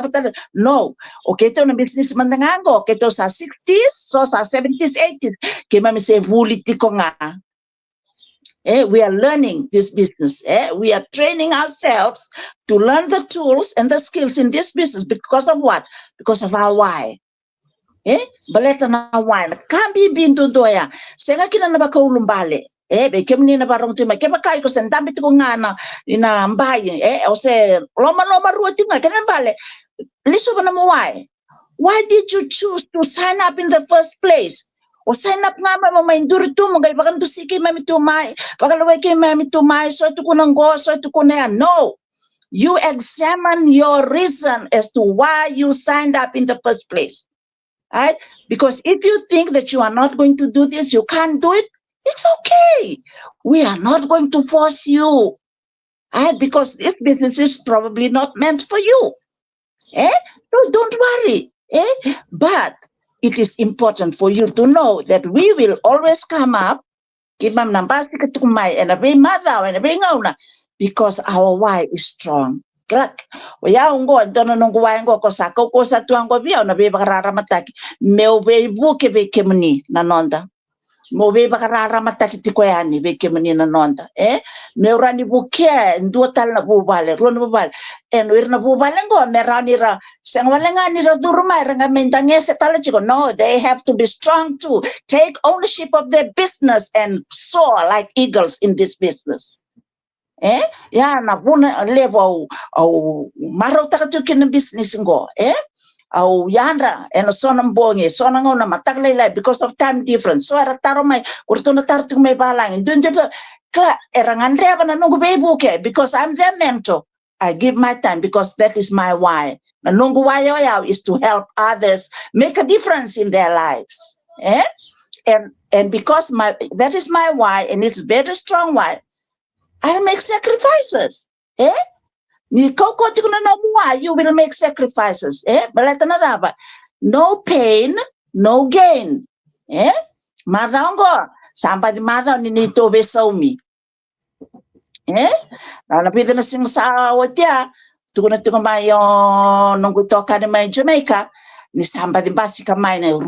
No. Okay, to na business mandangango. Okay, to sa 60s, so sa 70s, 80s. Kaya mami say bulit ko nga. We are learning this business. We are training ourselves to learn the tools and the skills in this business. Because of what? Because of our why. Baleta na why. Kambi bintu doya. Senga kina na baka ulumbale. Be kemni na barong tima keba kai ko sendambi ko ngana ina mbaye o se loma ruoti ma kena bale liso bana mo why did you choose to sign up in the first place o sign up nga ma mainduri tu mo gai bakan tu siki mami tu mai bakalawe ke mami tu mai so tu kunango so tu kunaya. No, you examine your reason as to why you signed up in the first place, right? Because if you think that you are not going to do this, you can't do it, it's okay. We are not going to force you, because this business is probably not meant for you. So don't worry. But it is important for you to know that we will always come up, and because our why is strong. Mobe bakarara mataki koyani beke menina nonda neurani buke ndu tal na bubale ron bubale wirna bubale ngo merani ra sangwalengani ra durma nga mendange setala chiko. No, they have to be strong too. Take ownership of their business and soar like eagles in this business. Ya na buna level au maro takatukin business ngo au yandra and sonam bonge sonango na mataglay because of time difference. So ara taro mai kurtuna tartu mai balang dun ka erangan reba na nungu bebuke because I'm their mentor. I give my time because that is my why. Na nungu why is to help others make a difference in their lives. And because that is my why, and it's very strong why, I'll make sacrifices. Ni kau tikuna no mua, you will make sacrifices. Balata na daba. No pain, no gain. Madongo, sampai di madong ni nito besomi. Na pwede na sing sa watia, tukuna mayo nunggu toka ni may Jamaica, ni sampai di basi kamay na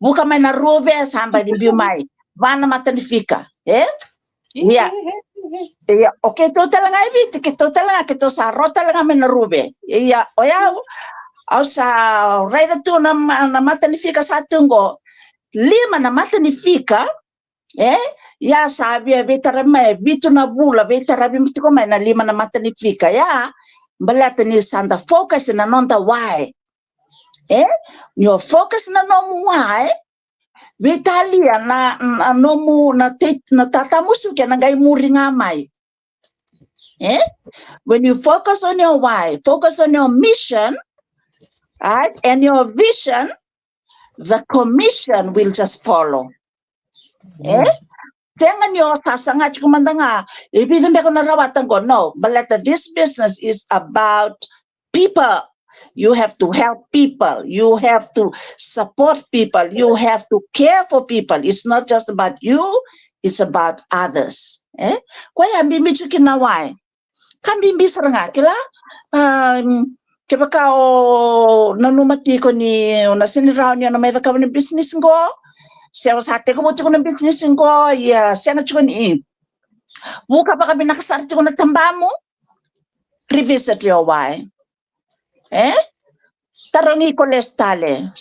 buka may na rube, sampai di biumay. Vana matanifika. Yeah. Okay, total nga ibig, total nga kito sa rota lang kami na rube. Oya, au sa raida tu na matanifika sa tungo, 5 na matanifika, ya sabi betarame bitu na bula betarabi mtiko may na 5 na matanifika ya balata ni sanda focus na non the why. Your focus na no why. Vitalia na nomu na tatamusu ke na gai muri ngamai. When you focus on your why, focus on your mission, right, and your vision, the commission will just follow. Jangan yo sasangat kumandanga. Ibigin ko na rawatan ko. No, but this business is about people. You have to help people. You have to support people. You have to care for people. It's not just about you. It's about others. Kaya bimbi chukin na why? Kan bimbi saranga kila kaya o nanumati ko ni nasiniraw niya na may ka ni business ko. Siya sa ate ko mo ng business ko. Yeah, siya na chukon buka pa kami nakasarti ko na tamba mo. Revisit your why. Tarongi ko lestale.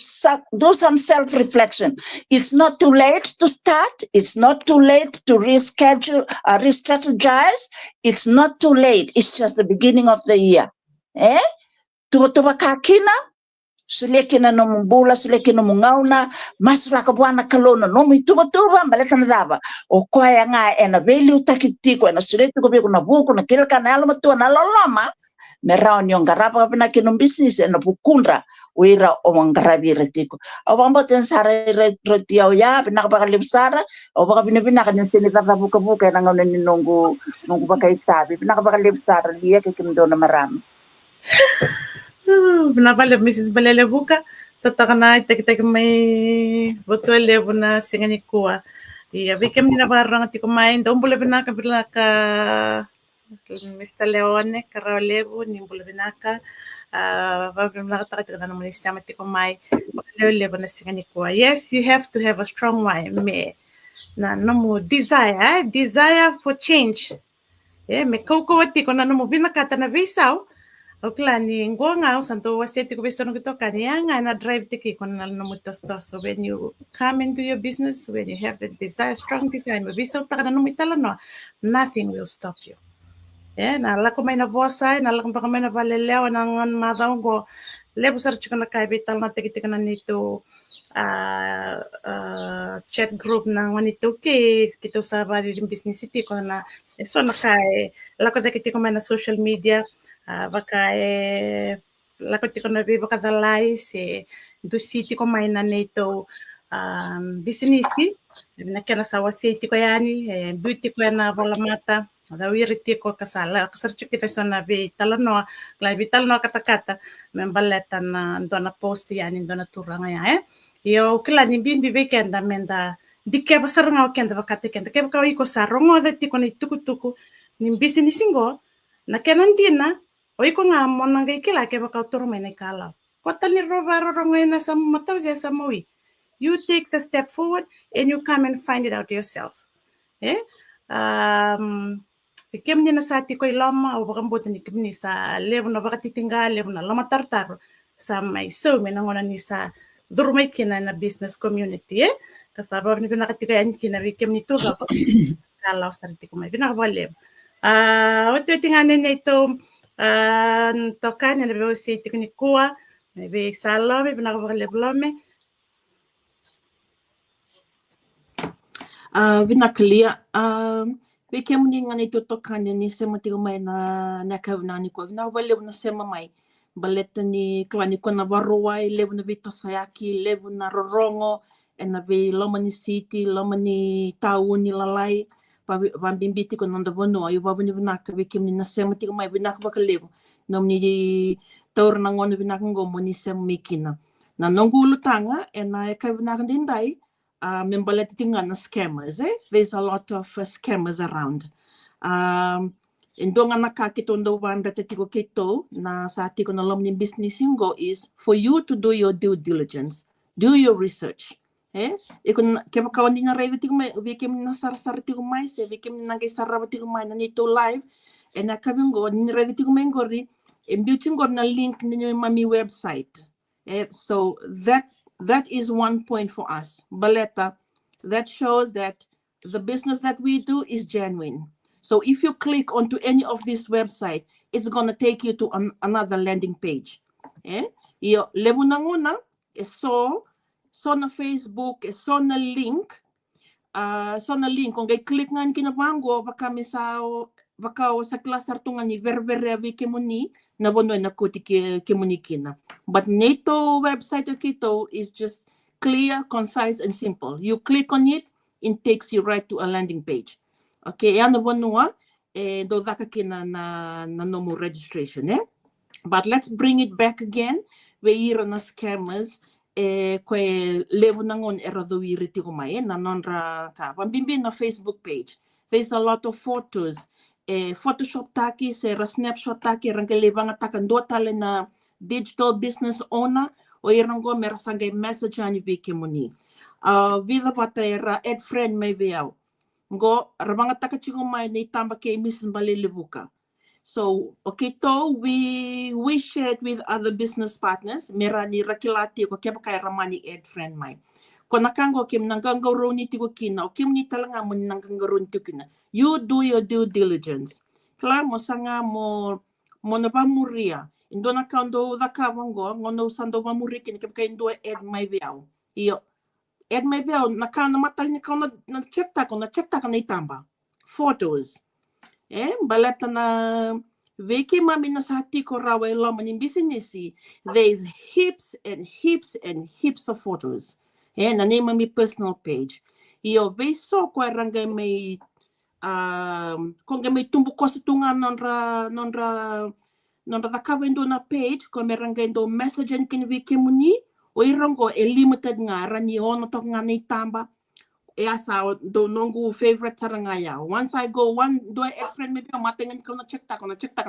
Do some self-reflection. It's not too late to start. It's not too late to reschedule, re-strategize. It's not too late. It's just the beginning of the year. Tuba kakina, sulekina no mbula, sulekina mungauna, masura kabuana kalona, no mi tuba baleta na daba. O koya nga, na value takitiko, na suletu ko biyo na buko, na kilka na alamatua, na loloma, Meraon yung garapa na kinong business na pukundra uira o ang garabi retiko. O bambot yung sara retiyaw ya pinakabakalib sara o baka binibinakan yung sinitata buka-buka na nga nungu pagkaitabi. Pinakabakalib sara liya kikimdo na marami. Pinapalib Mrs. Balelebuka. Tataka na itak may botol levo na singani kuwa. Iya, bikem ni nabarang ati kumain. Doon bula binaka Mr. Leone, Carao Levo, ni bula binaka. Babim nakataka na naman isama ati kumain. Baka levo na singani kuwa. Yes, you have to have a strong why. Me na namu desire for change. Me koko ati ko na namu binakata na bisaw. Okla ni ngonga santo waseti ko besono kutoka ni anga na drive tiki kon na mutosto. So when you come into your business, when you have a desire, strong desire, mabiso ta kana numitala no, nothing will stop you. Na lako may na bosa, na lako may na balelewa na ngon madaw go lebu sar chika na kay bital na tiki na nito chat group na ngonito ke kito sa bari business city ko na so na kay lako tiki ko may na social media baka lako tiko na baka dalay si do city ko may na nito business na kana sa wasiti ko yani beauty ko na Volamata da wiriti ko kasala kasarchu kita so na be talano vital no katakata membaleta na ndona post yani ndona turanga ya yo kila ni bimbi weekend amenda dikke basaranga weekend bakate kenda ke baka iko sarongo de tiko ni tukutuku ni business ngo na kenandina oi ko nga mona ngai kila ke baka turu mai kala kota ni robaro rongo na sa matausia sa moi. You take the step forward and you come and find it out yourself. Kem ni na sa ti ko ilama o baka mbota ni kimni sa levo na baka titinga levo na lama tartar sa may so me nangona ni sa durmay kina na business community kasaba ni pinakatika yan kina kem ni tuga kala sa ti ko may pinakabalev. What tingnan nito tokan na lebo si ti ko ni kuwa maybe salome pinakabaleblome. Vinakalia, beke muni ngani tutokanya ni sema tiga mai na kaunani ko na wale na sema mai baleta ni klani ko na baruai lebu na vito sayaki lebu na rorongo na be lomani city lomani tauni lalai bimbiti ko nanda bono ayu babuni binaka beke muni na sema tiga mai binaka baka lebu nomni taur na ngona binaka ngomo ni sema mikina na nongulu tanga na ka binaka dindai membalet tingana scammers there's a lot of scammers around indonga nakakito ndo wanda tetiko kito na sa tiko na lom ni business ingo is for you to do your due diligence, do your research ikon kema kawandi nga revi tiko mai vikem na sar tiko mai se vikem na ngai saraba tiko mai na nito live na kabingo ni revi tiko mai ngori beauty ngor na link ni mami website so that is one point for us. Baleta, that shows that the business that we do is genuine. So if you click onto any of this website, it's going to take you to another landing page. Iyo lebu na nguna, so na Facebook, so na link, kung kay click nga kinabango, baka misao, baka sa klasar tunga ni verberevi kemuni na bono na kuti kemuni kina. But NATO website kito is just clear, concise, and simple. You click on it, it takes you right to a landing page. Okay, yan na bono do daka kina na nomo registration But let's bring it back again. We ira na scammers kwe levo nangon erado wiriti kumai na nonra ka. Pambimbi na Facebook page. There's a lot of photos. Photoshop taki, snapshot taki, rangelibang atakan do tale na digital business owner o irango merasangay message ani biki muni. Vida patera ed friend may biyaw. Go rabang ataka chingumay na itamba kay Mrs. Balilibuka. So okay to we shared with other business partners. Merani rakilati ko kaya kay ramani ed friend may. Kung nakango kim nanggangaro ni tigo kina o kim ni talanga mo nanggangaro ni tigo kina. You do your due diligence. Kala mo sanga mo nabamuria. Indo na kando dakawango ngono sando bamuri kin kaya indo ed may biaw. Iyo ed may biaw nakana matay ni kano na check ta na itamba. Photos. Baleta na Veke mami na sa tiko rawa iloma ni business, there's heaps and heaps and heaps of photos. Na name mi personal page. Io ve so kwa ranga may konga may tumbu kosa tunga nonra takawendo na page ko merangendo message and kin veke muni o irongo limited nga rani ono to nga ni tamba. Asa do nongu favorite tarangaya. Once I go one do a friend maybe I'm matengan ko na check ta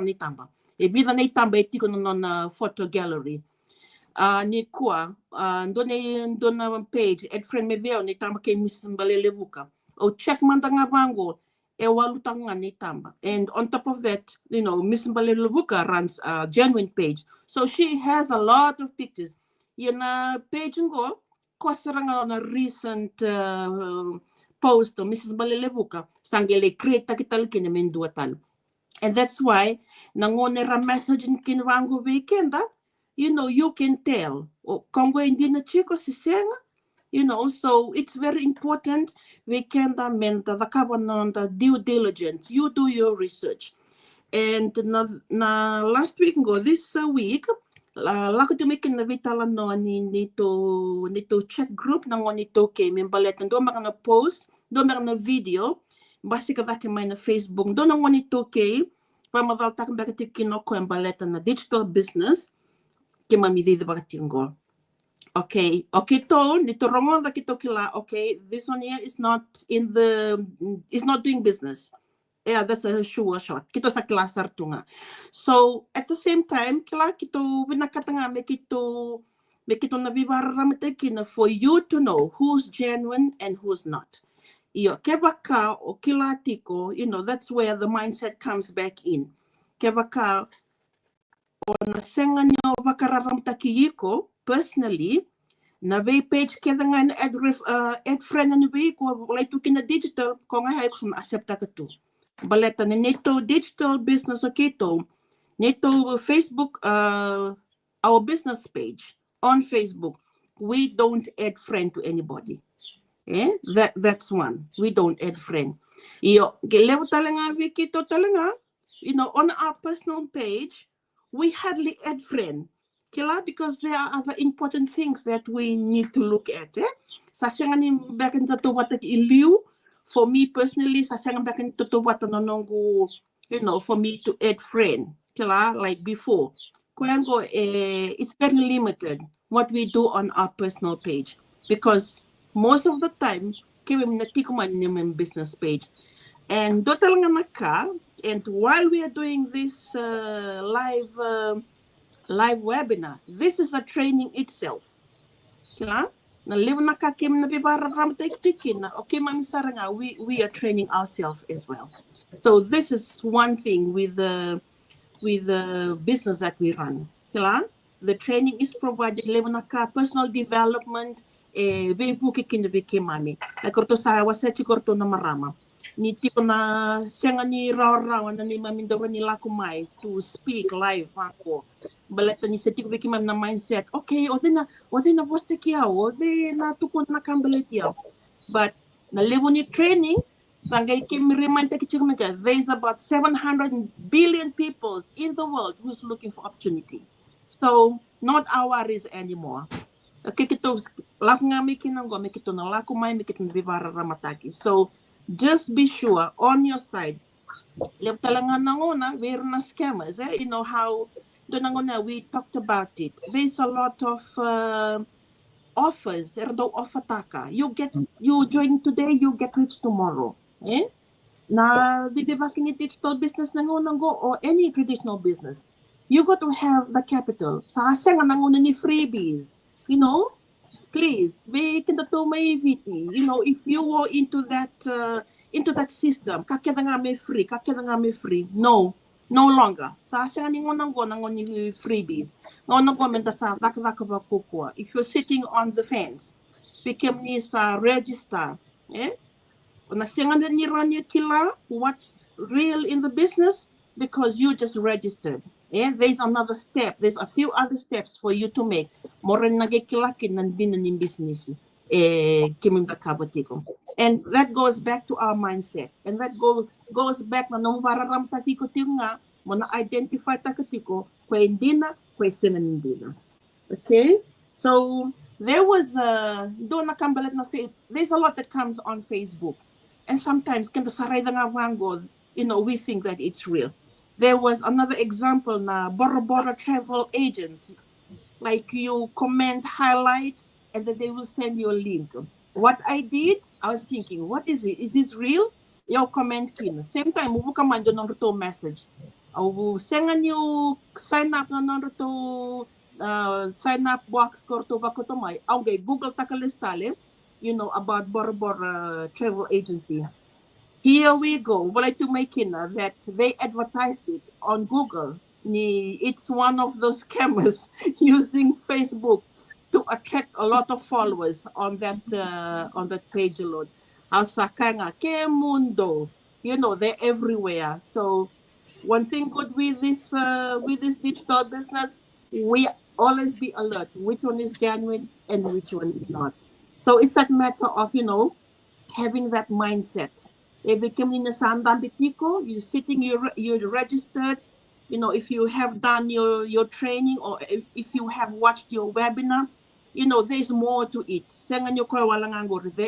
ni tamba. E vida ni tamba etiko na photo gallery. Ni kuwa do na page at friend maybe ni tamba kay Mrs. Mbalele Buka. O check man nga bango e walutang nga ni tamba. And on top of that, you know, Mrs. Mbalele Buka runs a genuine page. So she has a lot of pictures. Yana page ngo Kosaranga on a recent post of Mrs. Balelebuka, sangele kreta kitalkin menduatan. And that's why nangonera message in kinwango weekenda, you know, you can tell. Kongo indina chico sisenga, you know, so it's very important. Weekenda menta the kabanon the due diligence. You do your research. And na last week this week, lako tumikin na vitala no nito chat group na nito kay membaletan do mga na post do mga na video basi ka vake may na Facebook do na nito kay pamadal tak bakit kinoko embaletan na digital business kay mamidi bakatingo. Okay to nito rongo bakito kila. Okay, this one here is not doing business. Yeah, that's a sure shot. Kito sa klasar tunga. So at the same time, kila kito binakatanga me kito na vivaramtekina for you to know who's genuine and who's not. Iyo kebaka o kila tiko, you know, that's where the mindset comes back in. Kebaka o na senga nyo bakararamtakiyiko personally. Na way page keda nga ad friend na way ko like to kina digital ko nga hay ko accepta ka to. Baleta na neto digital business okito neto Facebook our business page on Facebook we don't add friend to anybody. That's one. We don't add friend. Iyo gelew talanga wikito talanga, you know, on our personal page we hardly add friend. Kila because there are other important things that we need to look at. Sasangani back into what iliu. For me personally, sasang back into what nonongo, you know, for me to add friend, kila like before. Kwengo, it's very limited what we do on our personal page because most of the time, kaya natikuman business page, and dotal nga and while we are doing this live webinar, this is a training itself, kila. Okay, we are training ourselves as well. So this is one thing with the business that we run. The training is provided personal development. Niti ko na senga ni raw na ni mamindoro ni lakumay to speak live ako. Balata ni seti ko biki na mindset. Okay, o na poste kia o na tukon na kambale kia. But na level ni training sangay kim remind ki chika there's about 700 billion people in the world who's looking for opportunity. So not our worries anymore. Okay, kito lak nga mikinang go mikito na lakumay mikito na bibara ramataki. So just be sure on your side. Left we're na scammers. You know how we talked about it. There's a lot of offers. You join today, you get rich tomorrow. Na in digital business or any traditional business. You got to have the capital. Sa ni freebies. You know? Please, you know, if you were into that system, free. No longer. Freebies. If you're sitting on the fence, register. What's real in the business? Because you just registered. There's another step. There's a few other steps for you to make. More nagikilakin nandin in business. And that goes back to our mindset. And that goes back na nung pararamtatiko nga Mona identify takatiko, kwe indina, kwe singa indina. Okay? So there was there's a lot that comes on Facebook. And sometimes we think that it's real. There was another example na Bora Bora travel agents. Like you comment, highlight, and then they will send you a link. What I did, I was thinking, what is it? Is this real? Your comment kin. Same time, we come on the message. I will send you sign up to sign up box korto bakotomai. Okay, Google takalistale, about Bora Bora travel agency. Here we go. What I to make that they advertised it on Google. It's one of those scammers using Facebook to attract a lot of followers on that page alone. Asakanga ke mundo, they're everywhere. So one thing good with this digital business, we always be alert which one is genuine and which one is not. So it's that matter of having that mindset. You're sitting, you're registered. If you have done your training or if you have watched your webinar, there's more to it. There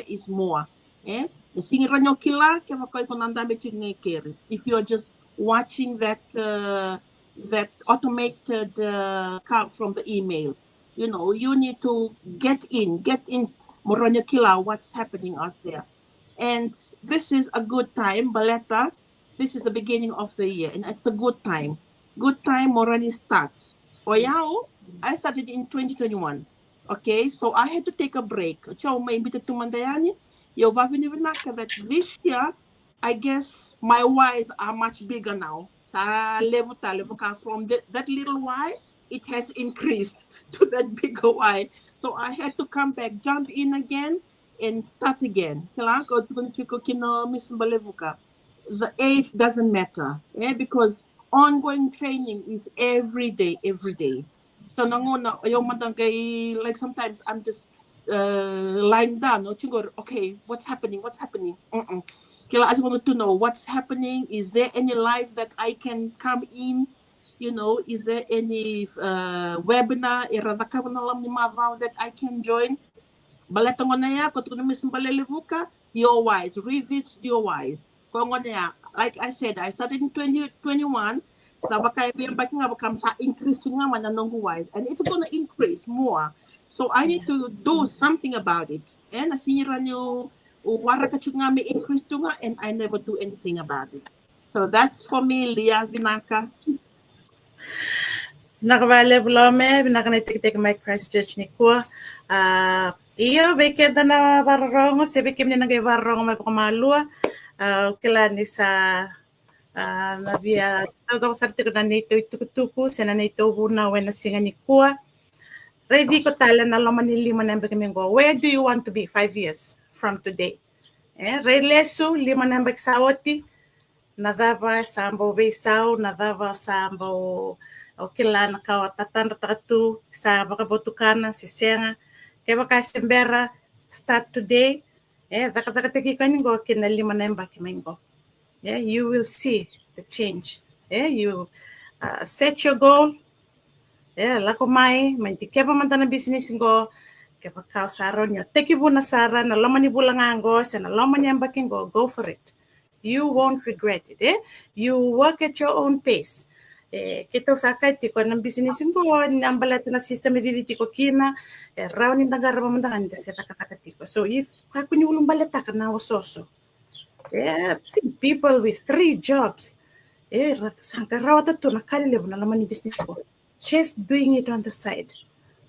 is more. If you're just watching that automated count from the email, you need to get in what's happening out there. And this is a good time, Baleta. This is the beginning of the year, and it's a good time. Good time, Morani start. Oyao, I started in 2021. Okay, so I had to take a break. That this year, I guess my whys are much bigger now. From that little why, it has increased to that bigger why. So I had to come back, jump in again, and start again. The age doesn't matter, because ongoing training is every day. So like sometimes I'm just lying down, okay, what's happening? I just wanted to know what's happening. Is there any live that I can come in? Is there any webinar that I can join? Your wise, revisit your wise. Like I said, I started in 2021. Wise, and it's going to increase more. So I need to do something about it. And increase and I never do anything about it. So that's for me, Leah Vinaka. Nakavale blome, nakanatik my Christchurch nikua. Iyo vekeda na varrongo, sebekim ni nagay varrongo may pakamalua. Kila ni sa na via todo sarti ko na nito itukutuku, sena nito huna wena singa nikua. Ready ko tala na lomanili manembe kamingo. Where do you want to be 5 years from today? Relesu lima nembe saoti. Nadava sambo beisau, nadava sambo kila nakawa tatanda tatu sa bakabotukana sisenga. Kaya kasembera start today. Zakataki kaningo kina lima nemba kimingo. You will see the change. You set your goal. Lako mai mantikeba mantana business ngo keba kau saron yo teki buna sara na lomani bulangango sa na lomani ambakingo, go for it. You won't regret it. You work at your own pace. Kita usakai tiko ng business ngo nambalat na system editi ko kina rauni nagaraba mandangan desa kakakatiko. So if kakuni ulung balata ka na ososo. See people with 3 jobs. Sangkarawata to nakali lebo na lomani business ko. Just doing it on the side.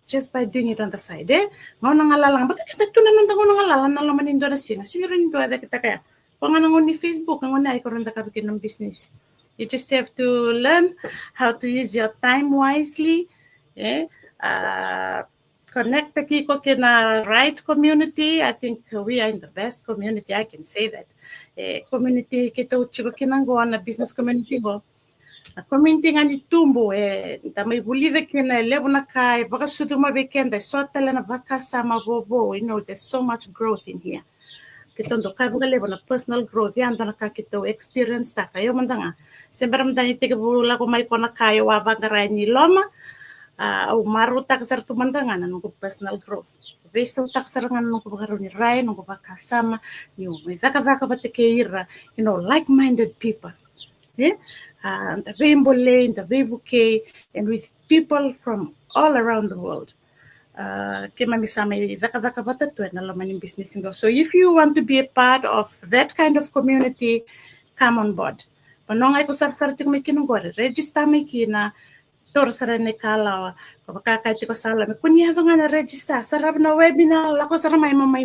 Just by doing it on the side. Ngau nangalalang. Ba't kita tunan ng tango nangalalang na laman Indonesia? Siguro rin doon kita kaya. Panganangon ni Facebook, nangon na ikaw rin nakabikin ng business. You just have to learn how to use your time wisely. Connect the kiko kina right community. I think we are in the best community. I can say that. Community kita uchiko kinanggo na business community go. Community nga ni tumbo tamay bulive kina levo na kai baka sudu mabekenda sotala na baka sama bobo. There's so much growth in here. kita ndo kai buka level na personal growth yan na kita experience ta kayo mandanga sembara mandang ite bula ko mai kona kayo wa bangara ni loma au maru tak sar tu mandanga na nunggu personal growth beso tak sarangan nunggu bakaru ni rai nunggu bakasama you mai vaka batekeira like-minded people and the rainbow lane the bouquet and with people from all around the world kema misama vaka batatu na lamani business ngo. So if you want to be a part of that kind of community, come on board. Panonga ko sar tik me kinungore register me kina tor sarane kalawa ko kaka tiko sala me kunya vanga register sarab na webinar la ko sarama my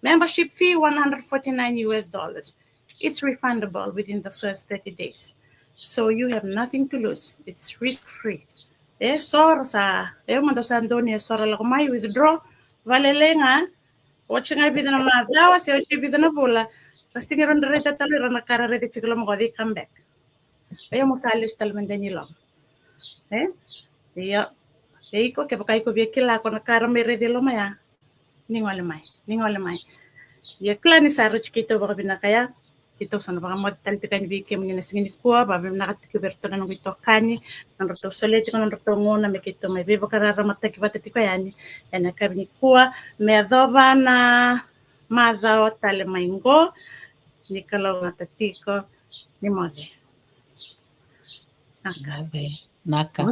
membership fee $149. It's refundable within the first 30 days. So you have nothing to lose. It's risk free. Sor sa mando sa Antonio sor la kumai withdraw valelenga watching I bidana madawa se ochi bidana bola kasi ngiron rete talo na kara rete chiklo mo gadi come back mo salis talmen danilo iya ko ke pakai ko biekila ko na kara me rete lo maya ningole mai ya klani sa ro chikito ba binakaya Tito sana baka mo talitikan bike mo na singini ko ba bim nakatiki berto na ngito kani nang roto soleti ko nang roto ngona me kito may bibo karara mataki batati ko yani ena kabini ko me adoba na madao tale maingo ni kalo natatiko ni mode Naka.